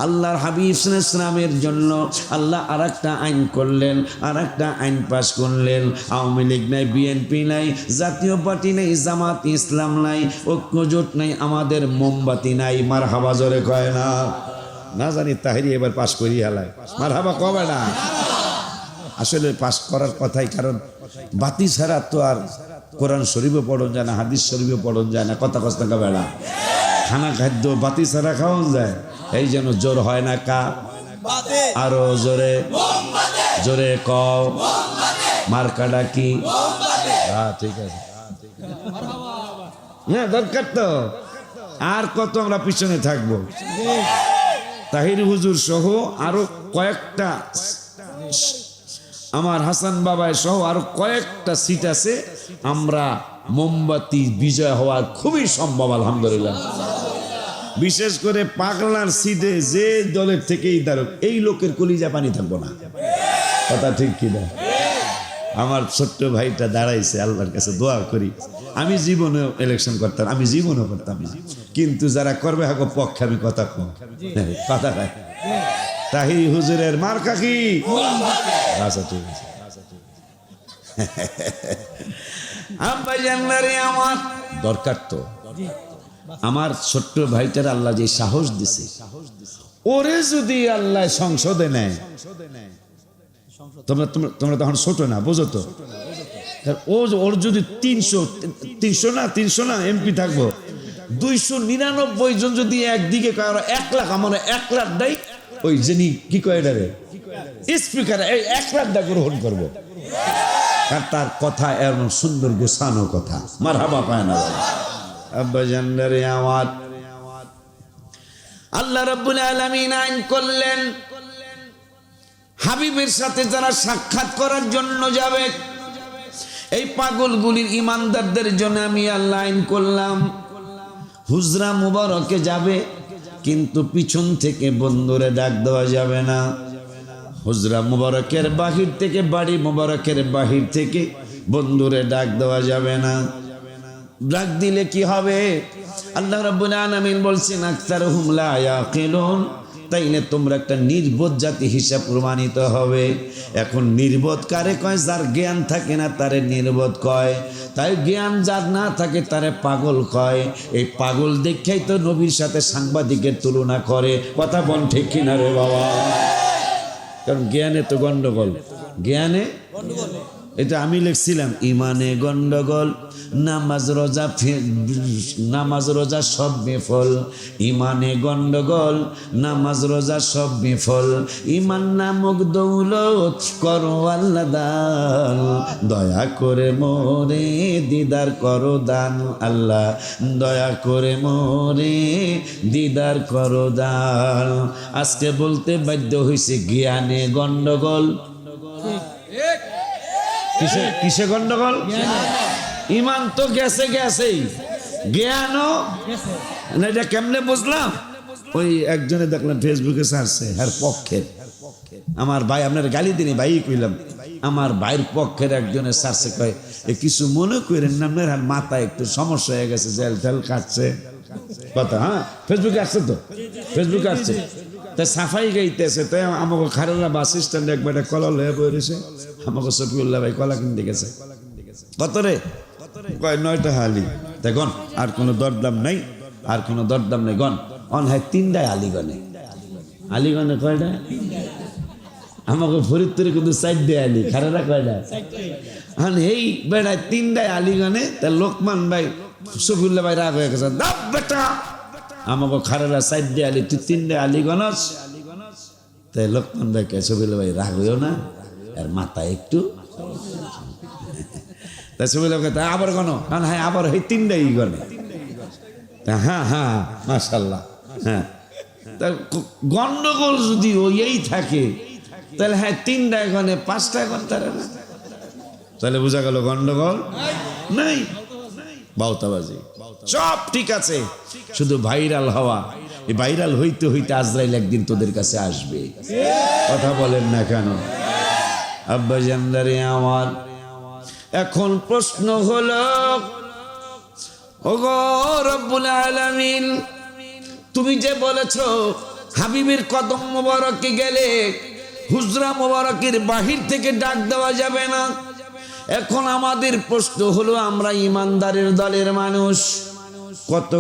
আল্লাহর হাবিব সাল্লাল্লাহু আলাইহি ওয়াসাল্লামের জন্য আল্লাহ আরেকটা আইন করলেন, আরেকটা আইন পাশ করলেন। আওয়ামী লীগ নাই, বিএনপি নাই, জাতীয় পার্টি নাই, জামাত ইসলাম নাই, ঐক্যজোট নাই, আমাদের মোমবাতি নাই। মারহাবা জোরে কয় না? না জানি তাহিরি এবার পাশ করি হেলায় মারহাবা কবে না? আসলে পাশ করার কথাই, কারণ বাতি ছাড়া তো আর কোরআন শরীফও পড়ন যায় না, হাদিস শরীফও পড়ন যায় না। কথা কষ্ট বেড়া খানা খাদ্য বাতি ছাড়া খাওয়ান যায়। এই যেন জোর হয় না কা, আরো জোরে জোরে কও, মার্কাটা কি? হ্যাঁ ঠিক আছে, হ্যাঁ দরকার তো। আর কত আমরা পিছনে থাকবো? তাহির হুজুর সহ আরো কয়েকটা, আমার হাসান বাবাই সহ আরো কয়েকটা সিট আছে, আমরা মোমবাতি বিজয় হওয়ার খুবই সম্ভব আলহামদুলিল্লাহ। বিশেষ করে পাগলার সিটে যে দলের থেকেই দাঁড়ক, এই লোকের কলিজা পানি থাকবো না। কথা ঠিক কিনা? আমার ছোট্ট ভাইটা দাঁড়াইছে, আল্লাহর কাছে দোয়া করি। আমি জীবনে ইলেকশন করতাম, আমি জীবনও করতাম না, কিন্তু যারা করবে হাগো পক্ষে আমি কথা কম কথা নাই। তাহির হুজুরের মার্কা কি? আচ্ছা ঠিক আছে। আমার দরকার তো, আমার ছোট্ট ভাইটার আল্লাহ যে সাহস দিছে, ওরে যদি আল্লাহ সংসদে নেয়, তোমরা তখন ছোট না, বোঝো তো। ওর যদি 300 না এমপি থাকবো, 299 জন যদি একদিকে 1 লাখ, আমার 1 লাখ দেয়, ওই যিনি কি কয় এটারে স্পিকার, এই 1 লাখ দা গ্রহণ করবো। আর তার কথা এমন সুন্দর গোছানো কথা, মারহাবা পায় না আব্বা জানদারে আমার। আল্লাহ রাব্বুল আলামিন আইন করলেন, হাবিবের সাথে যারা সাক্ষাৎ করার জন্য যাবে, এই পাগলগুলির ইমানদারদের জন্য আমি আল্লাহ আইন করলাম, হুজরা মুবারকে যাবে, কিন্তু পিছন থেকে বন্ধুরে ডাক দেওয়া যাবে না। হুজরা মুবারকের বাহির থেকে, বাড়ি মুবারকের বাহির থেকে বন্ধুরে ডাক দেওয়া যাবে না। ডাক দিলে কি হবে? আল্লাহ রাব্বুল আলামিন বলছেন, আকতারুহুম লা ইয়াকিলুন। তাইলে তোমরা একটা নির্বোধ জাতি হিসাব প্রমাণিত হবে। এখন নির্বোধ কারে কয়? যার জ্ঞান থাকে না তারে নির্বোধ কয়। তাই জ্ঞান যার না থাকে তারে পাগল কয়। এই পাগল দেখেই তো নবীর সাথে সাংবাদিকের তুলনা করে। কথা বল ঠিক কিনা রে বাবা? কারণ জ্ঞানে তো গন্ডগোল, জ্ঞানে এটা আমি লিখছিলাম, ইমানে গন্ডগোল, নামাজ রোজা সব বিফল। ইমানে গন্ডগোল, নামাজ রোজা সব বিফল। ইমান নামক দৌলত করো আল্লাহ দান, দয়া করে মোরে দিদার করো দান। আল্লাহ দয়া করে মোরে দিদার করো দান। আজকে বলতে বাধ্য হয়েছে জ্ঞানে গন্ডগোল। কিসে গন্ডগোল? ইমান তো গেছে, গেছেই, জ্ঞানও না। এটা কেমনে বুঝলাম? ওই একজনে দেখলাম ফেসবুকে ছাড়ছে, এর পক্ষের, আমার ভাই, আপনার গালি দিনি ভাই কইলাম, আমার ভাইয়ের পক্ষের একজনে ছাড়ছে, কয় এ কিছু মনে করেন না, আপনার মাথায় একটু সমস্যা হয়ে গেছে, জেল টেল কাটছে কথা। হ্যাঁ ফেসবুকে আসছে তো, ফেসবুকে আসছে। তাই সাফাই গাইতেছে, তাই আমাকে খারেলা বাস স্ট্যান্ডে একবার কলা লয়ে বইছে, আমাকে শফিউল্লাহ ভাই কলা কিনতে গেছে। কত রে? কয় 9টা হালি। দেখুন আর কোনো দরদাম নাই, আর কোনো দরদাম নেই। গন অন হয় 3টায় আলিগনে। আলিগনে কয়টা? আমাকে ফরিদপুরে কিন্তু 4টে আলি, খারেরা কয়টা? হ্যাঁ এই বেড়ায় 3টায় আলিগনে। তা লোকমান ভাই শফিউল্লাহ ভাই রাগ হয়ে গেছে, দাব বেটা আমাকে খারেরা 4টে আলি, তুই 3টে আলি গনস। তাই লোকমান ভাই কে শফিউল্লাহ ভাই রাগ হইও না, আর মাথা একটু। তাই শফিউল্লাহ ভাই আবার গণ, কারণ হ্যাঁ আবার এই 3টাই গনে। হ্যাঁ হ্যাঁ মাশাআল্লাহ। হ্যাঁ গন্ডগোল যদি ওই থাকে, তাহলে হ্যাঁ 3টায় গনে, 5টায় গনতে পারে না, তাহলে বোঝা গেল গন্ডগোল নাই, বাউতাবাজি সব ঠিক আছে, শুধু ভাইরাল হওয়া। এই ভাইরাল হইতে হইতে আজরাইল একদিন তোদের কাছে আসবে। কথা বলেন না কেন? আব্বা জানদারে আমার, এখন প্রশ্ন হলো, ওগো রব্বুল আলামিন, তুমি যে বলেছো হাবিবের কদম মোবারকে গেলে হুজরা মোবারকের বাহির থেকে ডাক দেওয়া যাবে না। এখন আমাদের প্রশ্ন হলো, আমরা ইমানদারের দলের মানুষ, কত